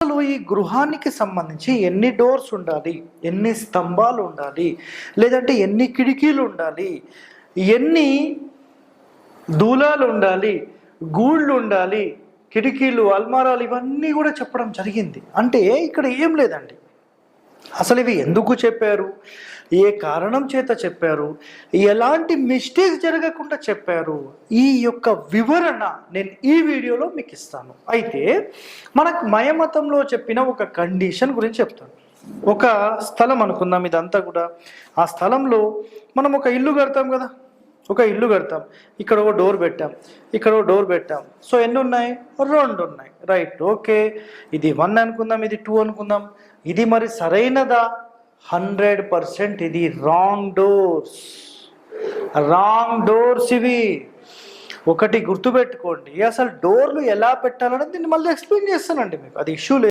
అసలు ఈ గృహానికి సంబంధించి ఎన్ని డోర్స్ ఉండాలి, ఎన్ని స్తంభాలు ఉండాలి, లేదంటే ఎన్ని కిటికీలు ఉండాలి, ఎన్ని దూలాలు ఉండాలి, గూళ్ళు ఉండాలి, కిటికీలు, అల్మారాలు, ఇవన్నీ కూడా చెప్పడం జరిగింది. అంటే ఇక్కడ ఏం లేదండి, అసలు ఇవి ఎందుకు చెప్పారు, ఏ కారణం చేత చెప్పారు, ఎలాంటి మిస్టేక్స్ జరగకుండా చెప్పారు, ఈ యొక్క వివరణ నేను ఈ వీడియోలో మీకు ఇస్తాను. అయితే మనకు మయమతంలో చెప్పిన ఒక కండిషన్ గురించి చెప్తాను. ఒక స్థలం అనుకుందాం, ఇదంతా కూడా ఆ స్థలంలో మనం ఒక ఇల్లు కడతాం కదా, ఒక ఇల్లు కడతాం, ఇక్కడ ఒక డోర్ పెట్టాం, ఇక్కడ ఒక డోర్ పెట్టాం. సో ఎన్ని ఉన్నాయి, 2 ఉన్నాయి, రైట్, ఓకే. ఇది 1 అనుకుందాం, ఇది 2 అనుకుందాం. ఇది మరి సరైనదా? 100% ఇది రాంగ్ డోర్స్, రాంగ్ డోర్స్ ఇవి. ఒకటి గుర్తుపెట్టుకోండి, అసలు డోర్లు ఎలా పెట్టాలనేది నేను మళ్ళీ ఎక్స్ప్లెయిన్ చేస్తానండి మీకు, అది ఇష్యూ లేదు.